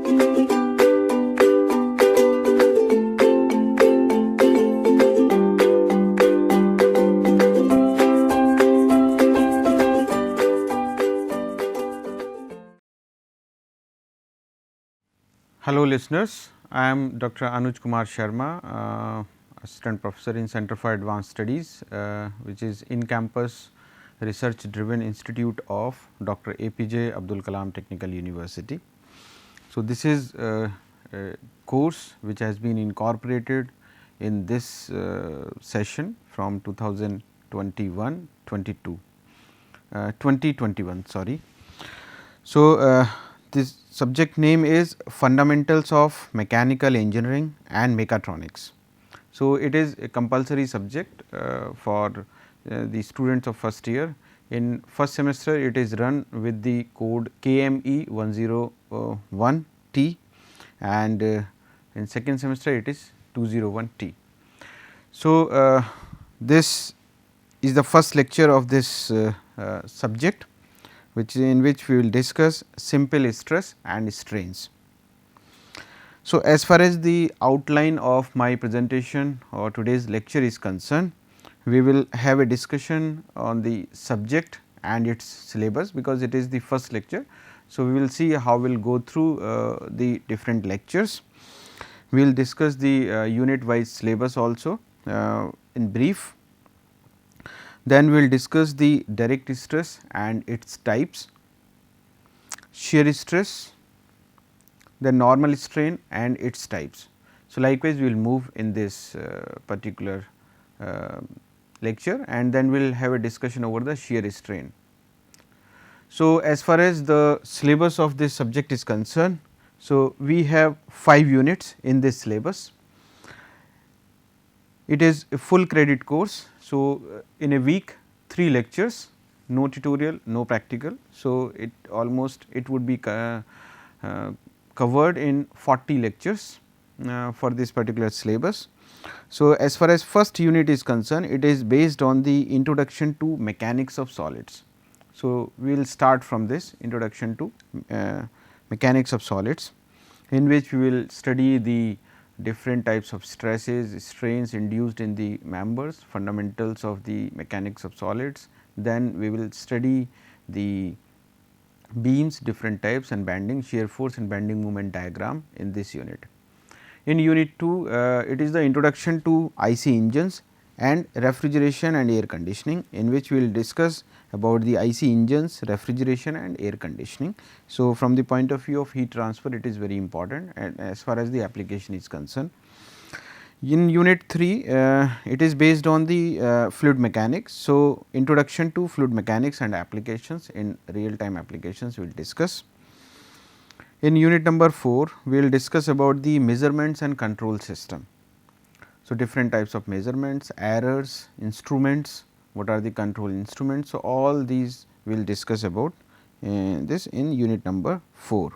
Hello listeners, I am Dr. Anuj Kumar Sharma, Assistant Professor in Center for Advanced Studies, which is in campus research driven institute of Dr. APJ Abdul Kalam Technical University. So, this is a course which has been incorporated in this session from 2021 sorry. So, this subject name is Fundamentals of Mechanical Engineering and Mechatronics. So, it is a compulsory subject for the students of first year. In first semester it is run with the code KME 101T and in second semester it is 201T. So, this is the first lecture of this subject, which in which we will discuss simple stress and strains. So, as far as the outline of my presentation or today's lecture is concerned, we will have a discussion on the subject and its syllabus, because it is the first lecture. So, we will see how we will go through the different lectures. We will discuss the unit wise syllabus also in brief. Then we will discuss the direct stress and its types, shear stress, the normal strain and its types. So, likewise we will move in this particular lecture, and then we will have a discussion over the shear strain. So, as far as the syllabus of this subject is concerned, so we have 5 units in this syllabus. It is a full credit course. So, in a week 3 lectures, no tutorial, no practical. So, it almost it would be covered in 40 lectures for this particular syllabus. So, as far as first unit is concerned, it is based on the introduction to mechanics of solids. So, we will start from this introduction to mechanics of solids, in which we will study the different types of stresses, strains induced in the members, fundamentals of the mechanics of solids. Then we will study the beams, different types, and bending, shear force and bending moment diagram in this unit. In unit 2, it is the introduction to IC engines and refrigeration and air conditioning, in which we will discuss about the IC engines, refrigeration and air conditioning. So, from the point of view of heat transfer, it is very important, and as far as the application is concerned. In unit 3, it is based on the fluid mechanics. So, introduction to fluid mechanics and applications, in real time applications we will discuss. In unit number 4, we will discuss about the measurements and control system. So, different types of measurements, errors, instruments, what are the control instruments. So, all these we will discuss about this in unit number 4.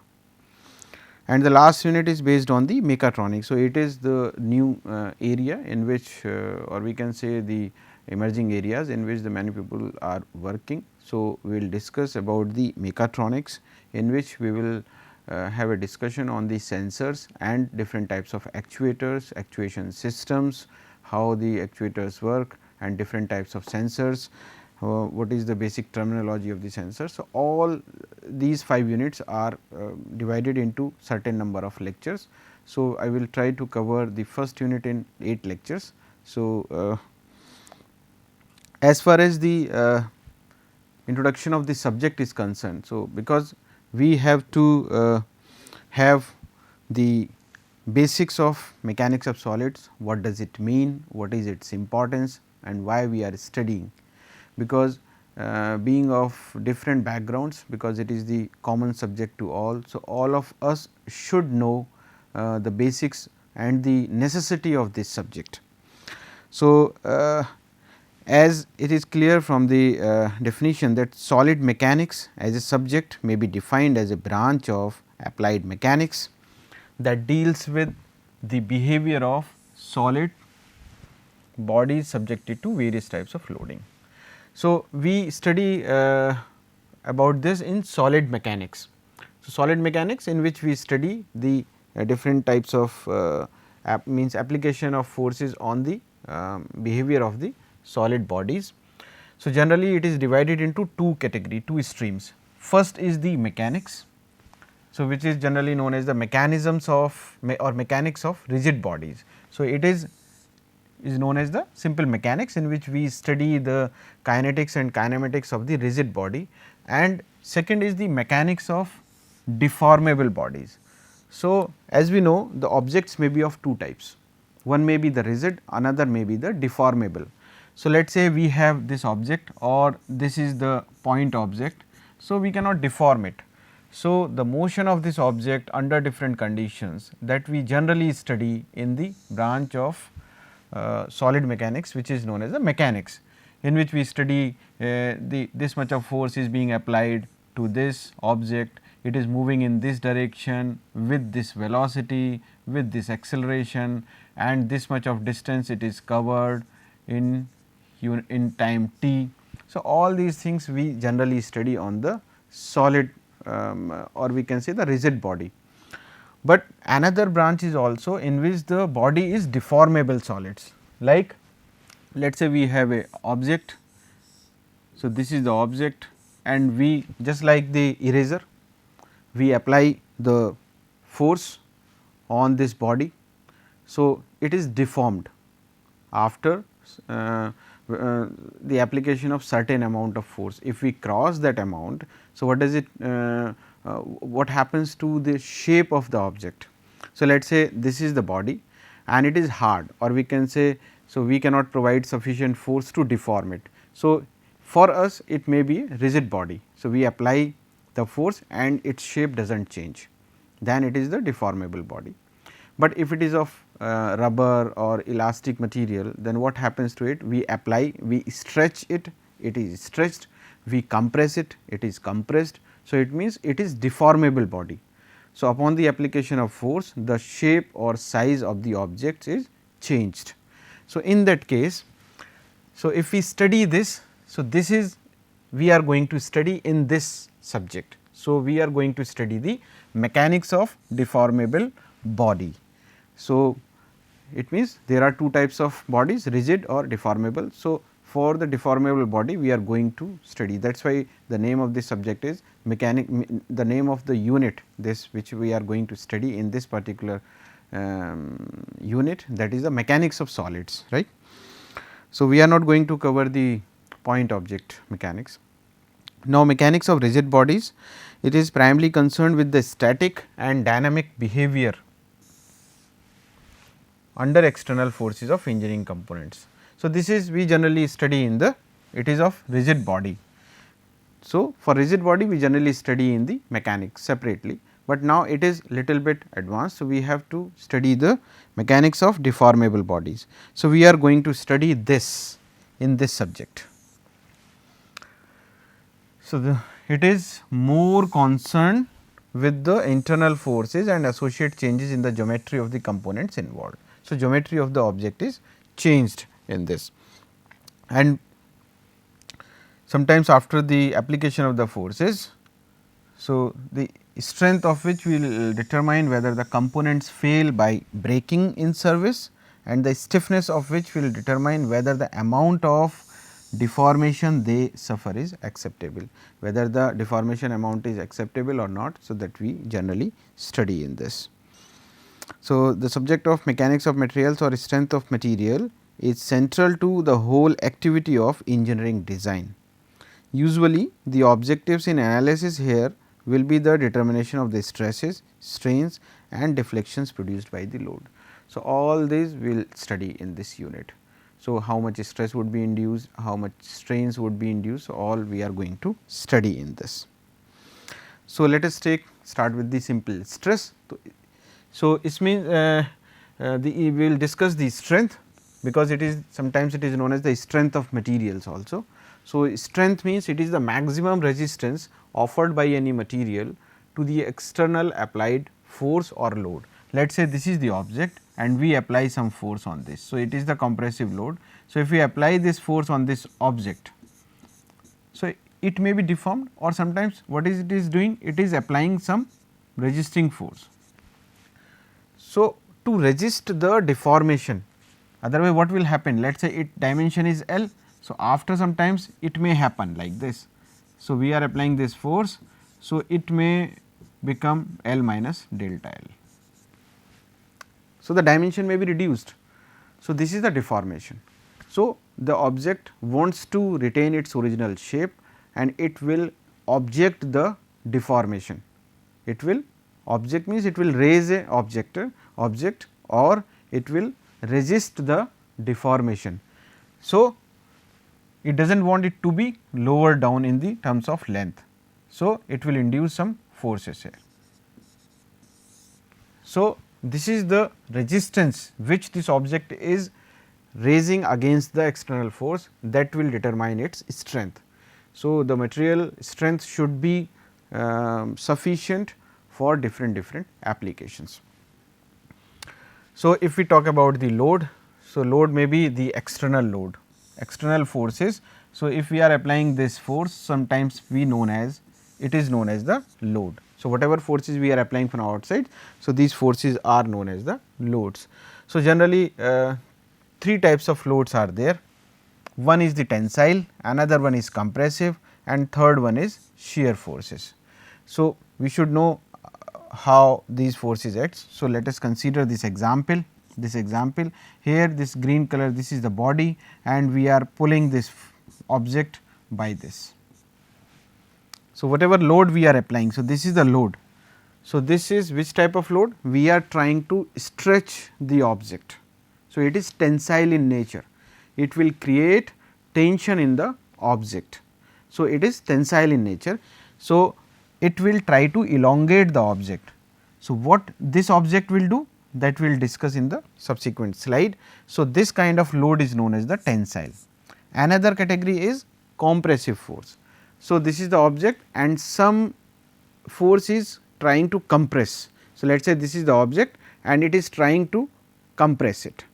And the last unit is based on the mechatronics. So, it is the new area in which or we can say the emerging areas in which the many people are working. So, we will discuss about the mechatronics, in which we will have a discussion on the sensors and different types of actuators, actuation systems, how the actuators work and different types of sensors, what is the basic terminology of the sensor. So, all these 5 units are divided into certain number of lectures. So, I will try to cover the first unit in 8 lectures. So, as far as the introduction of the subject is concerned, so because we have to have the basics of mechanics of solids, what does it mean, what is its importance and why we are studying, because being of different backgrounds, because it is the common subject to all. So, all of us should know the basics and the necessity of this subject. So, as it is clear from the definition that solid mechanics as a subject may be defined as a branch of applied mechanics that deals with the behavior of solid bodies subjected to various types of loading. So, we study about this in solid mechanics. So, solid mechanics, in which we study the different types of application of forces on the behavior of the solid bodies. So, generally it is divided into two category, two streams. First is the mechanics, so which is generally known as the mechanisms of or mechanics of rigid bodies. So, it is known as the simple mechanics, in which we study the kinetics and kinematics of the rigid body, and second is the mechanics of deformable bodies. So, as we know, the objects may be of two types, one may be the rigid, another may be the deformable. So, let us say we have this object, or this is the point object. So, we cannot deform it. So, the motion of this object under different conditions, that we generally study in the branch of solid mechanics, which is known as the mechanics, in which we study this much of force is being applied to this object, it is moving in this direction with this velocity, with this acceleration, and this much of distance it is covered in time t. So, all these things we generally study on the solid or we can say the rigid body. But another branch is also in which the body is deformable solids, like let us say we have a object. So, this is the object, and we, just like the eraser, we apply the force on this body. So, it is deformed after the application of certain amount of force. If we cross that amount, so what does it what happens to the shape of the object? So, let us say this is the body and it is hard, or we can say, so we cannot provide sufficient force to deform it. So, for us it may be rigid body. So, we apply the force and its shape does not change, then it is the deformable body. But if it is of rubber or elastic material, then what happens to it? We apply, we stretch it, it is stretched, we compress it, it is compressed. So, it means it is deformable body. So, upon the application of force, the shape or size of the object is changed. So, in that case, so if we study this, so this is we are going to study in this subject. So, we are going to study the mechanics of deformable body. So, it means there are two types of bodies, rigid or deformable. So, for the deformable body we are going to study, that is why the name of this subject is the name of the unit, this which we are going to study in this particular unit, that is the mechanics of solids, right. So, we are not going to cover the point object mechanics. Now, mechanics of rigid bodies, it is primarily concerned with the static and dynamic behavior under external forces of engineering components. So, this is we generally study in the, it is of rigid body. So, for rigid body we generally study in the mechanics separately, but now it is little bit advanced. So, we have to study the mechanics of deformable bodies. So, we are going to study this in this subject. So, it is more concerned with the internal forces and associated changes in the geometry of the components involved. So, geometry of the object is changed in this, and sometimes after the application of the forces, so the strength of which will determine whether the components fail by breaking in service, and the stiffness of which will determine whether the amount of deformation they suffer is acceptable, whether the deformation amount is acceptable or not. So, that we generally study in this. So, the subject of mechanics of materials or strength of material is central to the whole activity of engineering design. Usually, the objectives in analysis here will be the determination of the stresses, strains and deflections produced by the load. So, all these we will study in this unit. So, how much stress would be induced, how much strains would be induced, so all we are going to study in this. So, let us start with the simple stress. So, it means we will discuss the strength, because it is sometimes it is known as the strength of materials also. So, strength means it is the maximum resistance offered by any material to the external applied force or load. Let us say this is the object and we apply some force on this. So, it is the compressive load. So, if we apply this force on this object, so it may be deformed, or sometimes what is it is doing, it is applying some resisting force. So, to resist the deformation, otherwise what will happen, let us say it dimension is L. So, after some times it may happen like this. So, we are applying this force. So, it may become L minus delta L. So, the dimension may be reduced. So, this is the deformation. So, the object wants to retain its original shape and it will object the deformation. It will object means it will raise a object or it will resist the deformation. So, it does not want it to be lower down in the terms of length. So, it will induce some forces here. So, this is the resistance which this object is raising against the external force, that will determine its strength. So, the material strength should be sufficient for different applications. So, if we talk about the load, so load may be the external load, external forces. So, if we are applying this force, sometimes we known as, it is known as the load. So, whatever forces we are applying from outside, so these forces are known as the loads. So, generally three types of loads are there. One is the tensile, another one is compressive, and third one is shear forces. So, we should know how these forces act. So, let us consider this example. Here this green color, this is the body and we are pulling this object by this. So, whatever load we are applying, so this is the load. So, this is which type of load? We are trying to stretch the object. So, it is tensile in nature, it will create tension in the object. So, it is tensile in nature. So, it will try to elongate the object. So, what this object will do, that we will discuss in the subsequent slide. So, this kind of load is known as the tensile. Another category is compressive force. So, this is the object and some force is trying to compress. So, let us say this is the object and it is trying to compress it.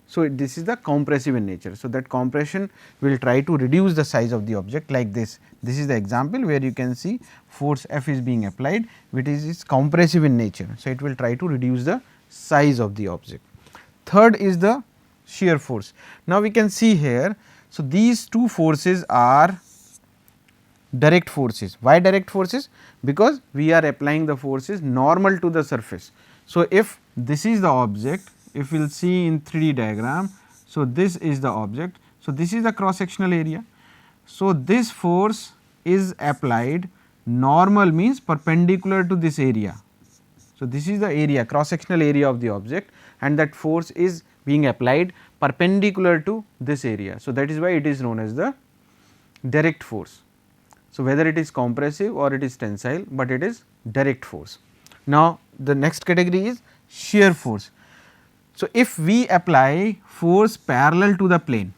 So, this is the compressive in nature. So, that compression will try to reduce the size of the object like this. This is the example where you can see force F is being applied, which is compressive in nature. So, it will try to reduce the size of the object. Third is the shear force. Now, we can see here, so these two forces are direct forces. Why direct forces? Because we are applying the forces normal to the surface. So, if this is the object, if we will see in 3D diagram, so this is the object. So, this is the cross sectional area. So, this force is applied normal means perpendicular to this area. So, this is the area, cross sectional area of the object and that force is being applied perpendicular to this area. So, that is why it is known as the direct force. So, whether it is compressive or it is tensile, but it is direct force. Now, the next category is shear force. So, if we apply force parallel to the plane,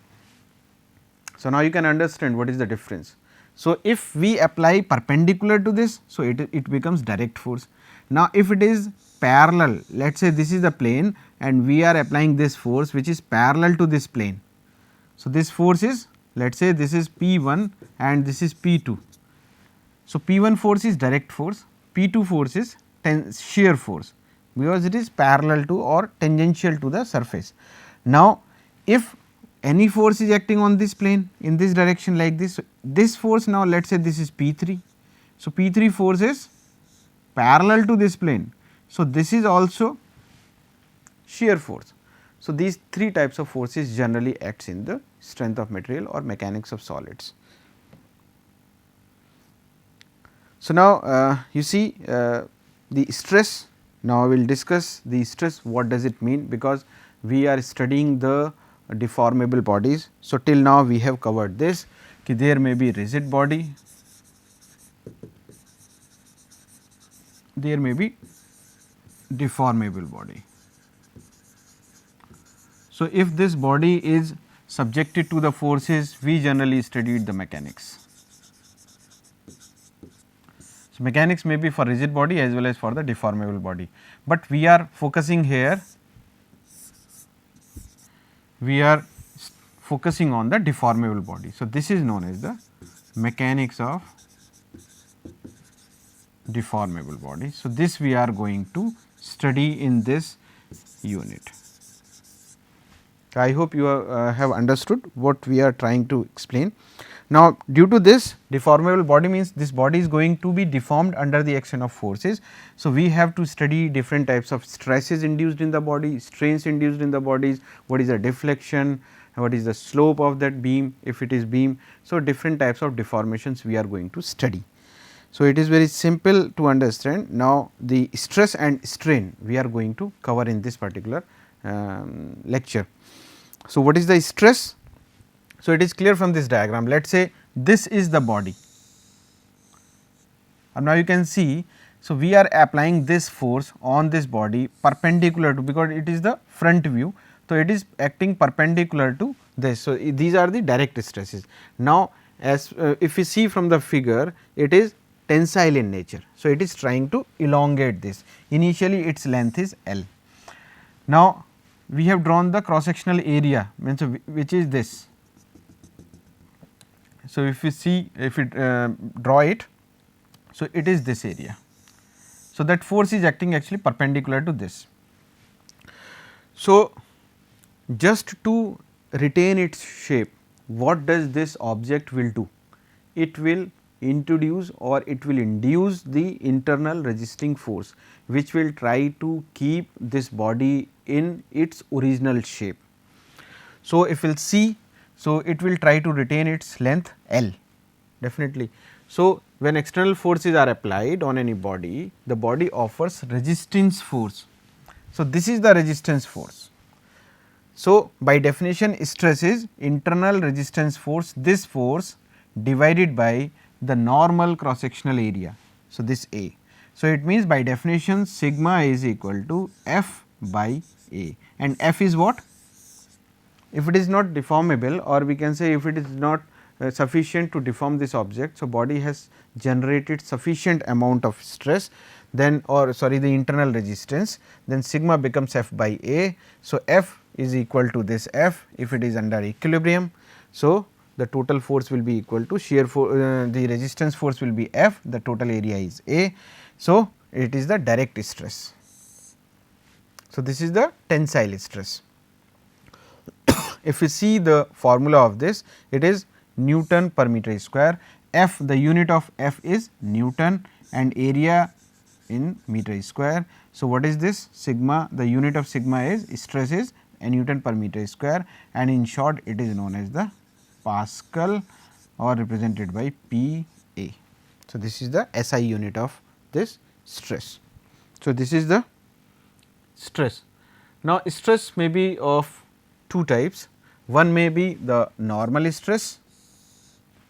so now you can understand what is the difference. So, if we apply perpendicular to this, so it becomes direct force. Now, if it is parallel, let us say this is the plane and we are applying this force which is parallel to this plane. So, this force is, let us say this is P1 and this is P2. So, P1 force is direct force, P2 force is shear force, because it is parallel to or tangential to the surface. Now, if any force is acting on this plane in this direction like this, this force, now let us say this is P3. So, P3 force is parallel to this plane. So, this is also shear force. So, these three types of forces generally acts in the strength of material or mechanics of solids. So, now you see the stress. Now, we will discuss the stress, what does it mean, because we are studying the deformable bodies. So, till now we have covered this, ki there may be rigid body, there may be deformable body. So, if this body is subjected to the forces, we generally studied the mechanics. So, mechanics may be for rigid body as well as for the deformable body, but we are focusing here, we are focusing on the deformable body. So, this is known as the mechanics of deformable body. So, this we are going to study in this unit. I hope you have understood what we are trying to explain. Now, due to this deformable body means this body is going to be deformed under the action of forces. So, we have to study different types of stresses induced in the body, strains induced in the bodies, what is the deflection, what is the slope of that beam if it is beam. So, different types of deformations we are going to study. So, it is very simple to understand. Now, the stress and strain we are going to cover in this particular lecture. So, what is the stress? So, it is clear from this diagram. Let us say this is the body, and now you can see. So, we are applying this force on this body perpendicular to, because it is the front view. So, it is acting perpendicular to this. So, these are the direct stresses. Now, as if you see from the figure, it is tensile in nature. So, it is trying to elongate this. Initially, its length is L. Now, we have drawn the cross sectional area, means which is this. So, if you see, if you draw it, so it is this area. So, that force is acting actually perpendicular to this. So, just to retain its shape, what does this object will do? It will introduce or it will induce the internal resisting force, which will try to keep this body in its original shape. So, if we will see, so it will try to retain its length L definitely. So, when external forces are applied on any body, the body offers resistance force. So, this is the resistance force. So, by definition stress is internal resistance force, this force divided by the normal cross sectional area. So, this A. So, it means by definition sigma is equal to F by A, and F is what? If it is not deformable, or we can say if it is not sufficient to deform this object. So, body has generated sufficient amount of stress, then or sorry the internal resistance, then sigma becomes F by A. So, F is equal to this F if it is under equilibrium. So, the total force will be equal to shear force, the resistance force will be F, the total area is A. So, it is the direct stress. So, this is the tensile stress. If we see the formula of this, it is Newton per meter square. F, the unit of F is Newton and area in meter square. So, what is this? Sigma, the unit of sigma is stress is Newton per meter square, and in short it is known as the Pascal or represented by P A. So, this is the SI unit of this stress. So, this is the stress. Now, stress may be of two types. One may be the normal stress,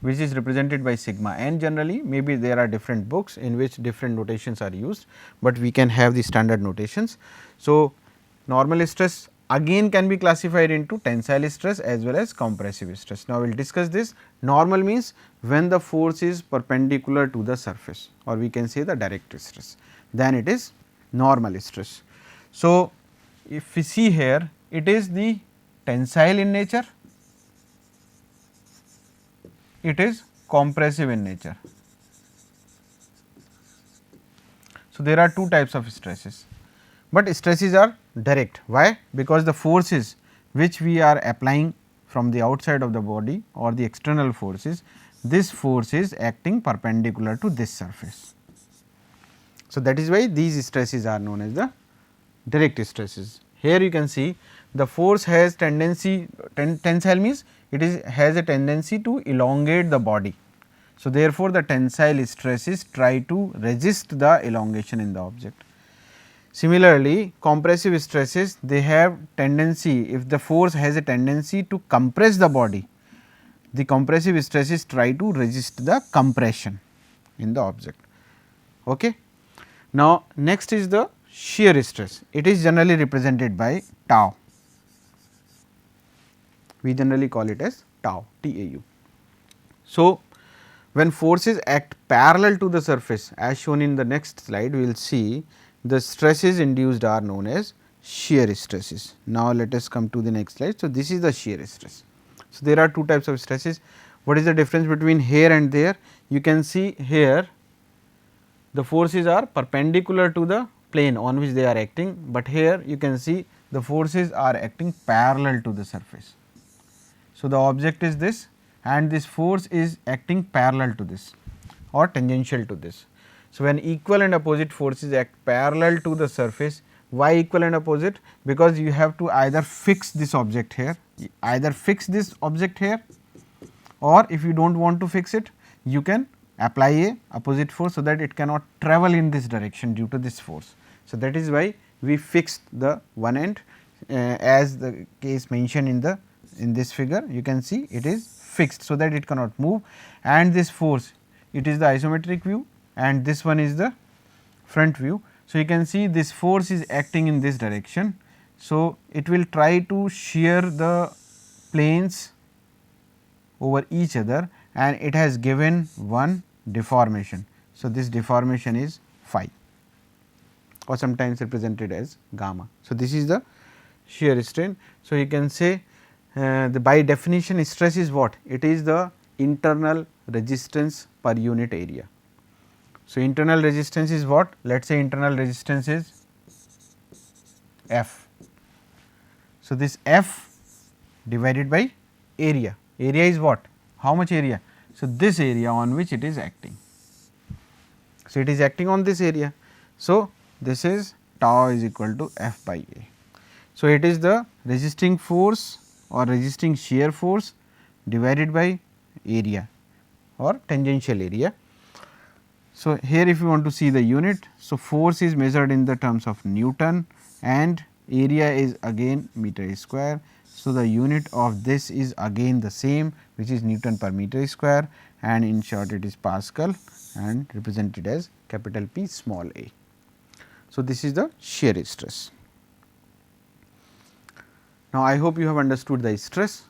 which is represented by sigma n generally. Maybe there are different books in which different notations are used, but we can have the standard notations. So, normal stress again can be classified into tensile stress as well as compressive stress. Now, we will discuss this. Normal means when the force is perpendicular to the surface, or we can say the direct stress, then it is normal stress. So, if we see here, it is the tensile in nature, it is compressive in nature. So, there are two types of stresses, but stresses are direct. Why? Because the forces which we are applying from the outside of the body or the external forces, this force is acting perpendicular to this surface. So, that is why these stresses are known as the direct stresses. Here you can see the force has tendency, tensile means it is has a tendency to elongate the body. So, therefore, the tensile stresses try to resist the elongation in the object. Similarly, compressive stresses, they have tendency, if the force has a tendency to compress the body, the compressive stresses try to resist the compression in the object. Okay. Now, next is the shear stress. It is generally represented by tau. We generally call it as tau, TAU. So, when forces act parallel to the surface, as shown in the next slide, we will see the stresses induced are known as shear stresses. Now, let us come to the next slide. So, this is the shear stress. So, there are two types of stresses. What is the difference between here and there? You can see here the forces are perpendicular to the plane on which they are acting, but here you can see the forces are acting parallel to the surface. So, the object is this and this force is acting parallel to this or tangential to this. So, when equal and opposite forces act parallel to the surface, why equal and opposite? Because you have to either fix this object here, or if you do not want to fix it, you can apply a opposite force so that it cannot travel in this direction due to this force. So, that is why we fixed the one end as the case mentioned in this figure. You can see it is fixed so that it cannot move, and this force, it is the isometric view and this one is the front view. So, you can see this force is acting in this direction. So, it will try to shear the planes over each other and it has given one deformation. So, this deformation is phi or sometimes represented as gamma. So, this is the shear strain. So, you can say by definition stress is what? It is the internal resistance per unit area. So, internal resistance is what? Let us say internal resistance is F. So, this F divided by area. Area is what? How much area? So, this area on which it is acting. So, it is acting on this area. So, this is tau is equal to F by A. So, it is the resisting force or resisting shear force divided by area or tangential area. So, here if you want to see the unit, so force is measured in the terms of Newton and area is again meter square. So, the unit of this is again the same, which is Newton per meter square, and in short it is Pascal and represented as capital P small a. So, this is the shear stress. Now, I hope you have understood the stress.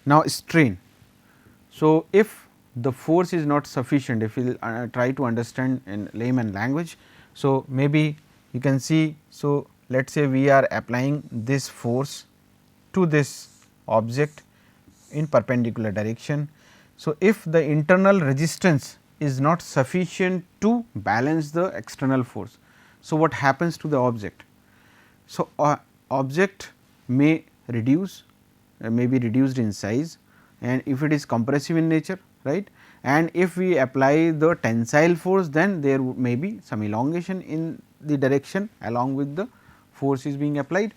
Now, strain. So, if the force is not sufficient, if we will try to understand in layman language. So, maybe you can see, so let us say we are applying this force to this object in perpendicular direction. So, if the internal resistance is not sufficient to balance the external force, so what happens to the object? So, object may reduce, may be reduced in size, and if it is compressive in nature, right, and if we apply the tensile force, then there may be some elongation in the direction along with the force is being applied.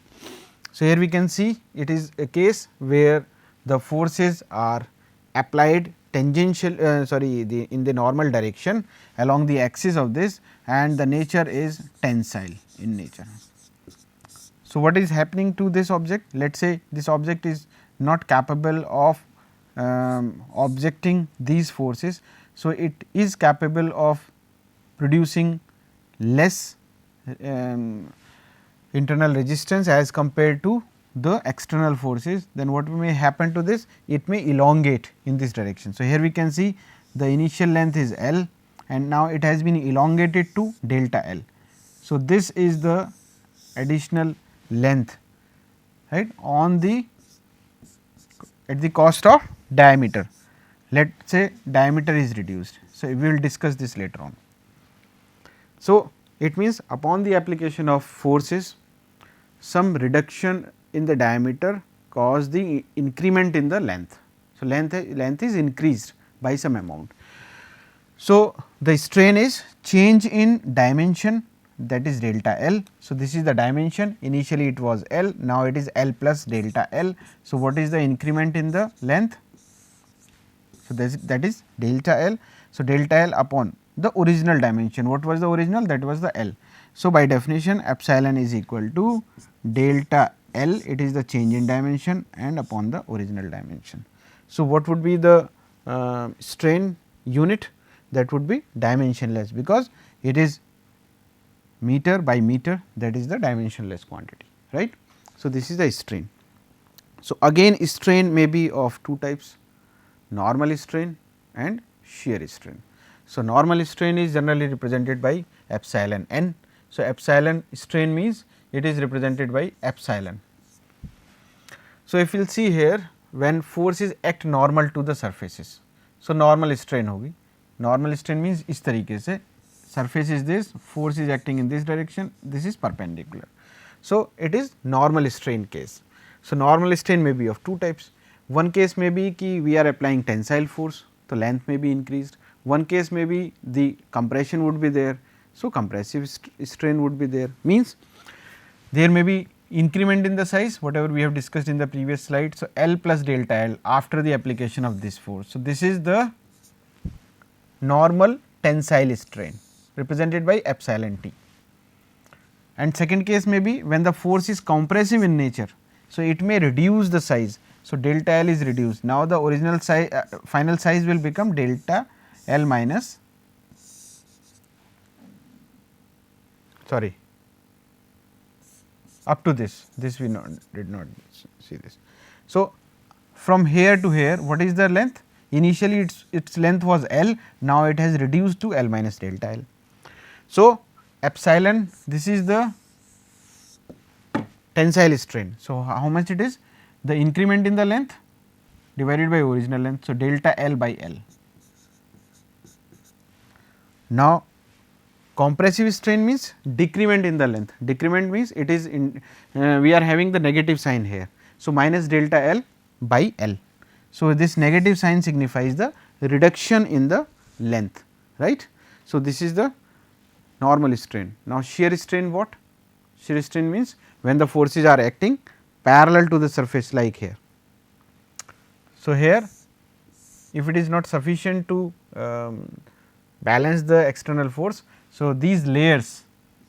So, here we can see it is a case where the forces are applied tangential in the normal direction along the axis of this, and the nature is tensile in nature. So, what is happening to this object? Let us say this object is not capable of objecting these forces. So, it is capable of producing less internal resistance as compared to the external forces. Then what may happen to this? It may elongate in this direction. So, here we can see the initial length is L and now it has been elongated to delta L. So, this is the additional length, right, on the at the cost of diameter. Let us say diameter is reduced. So, we will discuss this later on. So, it means upon the application of forces, some reduction in the diameter cause the increment in the length. So, length is increased by some amount. So, the strain is change in dimension, that is delta L. So, this is the dimension, initially it was L, now it is L plus delta L. So, what is the increment in the length? So, that is delta L. So, delta L upon the original dimension. What was the original? That was the L. So, by definition epsilon is equal to delta L, it is the change in dimension and upon the original dimension. So, what would be the strain unit? That would be dimensionless, because it is meter by meter, that is the dimensionless quantity, right. So, this is the strain. So, again strain may be of two types, normal strain and shear strain. So, normal strain is generally represented by epsilon n. So, epsilon strain means it is represented by epsilon. So, if you will see here, when forces act normal to the surfaces, so normal strain होगी. Normal strain means इस तरीके से surface is this, force is acting in this direction, this is perpendicular. So, it is normal strain case. So, normal strain may be of two types. One case may be ki we are applying tensile force, the length may be increased. One case may be the compression would be there. So, compressive strain would be there, means there may be increment in the size whatever we have discussed in the previous slide. So, L plus delta L after the application of this force. So, this is the normal tensile strain represented by epsilon t. And second case may be when the force is compressive in nature. So, it may reduce the size. So, delta L is reduced. Now, the original size final size will become delta L minus up to this we did not see this. So, from here to here what is the length? Initially its length was L, now it has reduced to L minus delta L. So, epsilon, this is the tensile strain. So, how much it is? The increment in the length divided by original length. So, delta L by L. Now, compressive strain means decrement in the length, decrement means it is in we are having the negative sign here. So, minus delta L by L. So, this negative sign signifies the reduction in the length, right. So, this is the normal strain. Now, shear strain what? Shear strain means when the forces are acting parallel to the surface like here. So, here if it is not sufficient to balance the external force. So, these layers,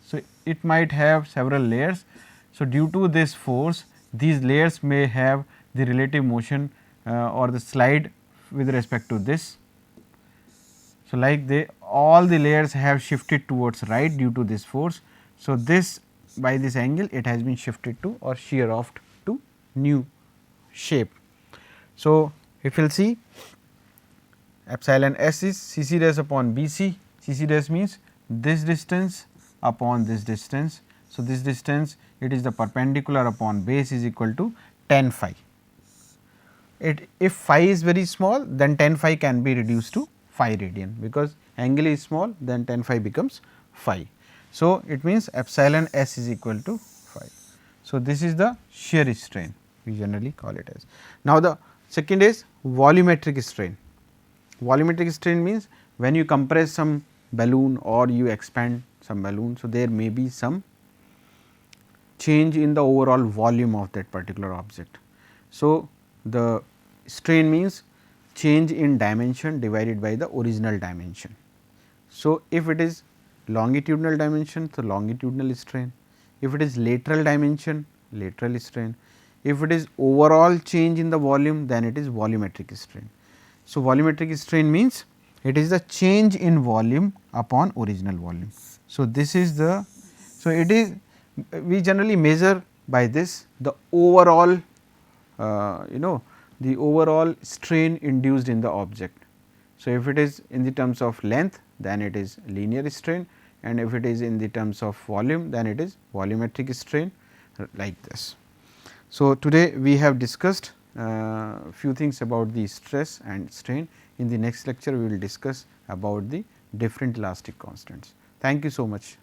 so it might have several layers. So, due to this force these layers may have the relative motion or the slide with respect to this. So, like they all the layers have shifted towards right due to this force. So, this by this angle it has been shifted to or shear off to new shape. So, if you will see epsilon s is C c dash upon B c, C c dash means this distance upon this distance. So, this distance it is the perpendicular upon base is equal to tan phi. If phi is very small then tan phi can be reduced to phi radian, because angle is small then tan phi becomes phi. So, it means epsilon s is equal to phi. So, this is the shear strain we generally call it as. Now, the second is volumetric strain. Volumetric strain means when you compress some balloon or you expand some balloon. So, there may be some change in the overall volume of that particular object. So, the strain means change in dimension divided by the original dimension. So, if it is longitudinal dimension, so longitudinal strain, if it is lateral dimension, lateral strain, if it is overall change in the volume then it is volumetric strain. So, volumetric strain means it is the change in volume upon original volume. So, this is the, so it is we generally measure by this the overall the overall strain induced in the object. So, if it is in the terms of length then it is linear strain, and if it is in the terms of volume then it is volumetric strain like this. So, today we have discussed few things about the stress and strain. In the next lecture we will discuss about the different elastic constants. Thank you so much.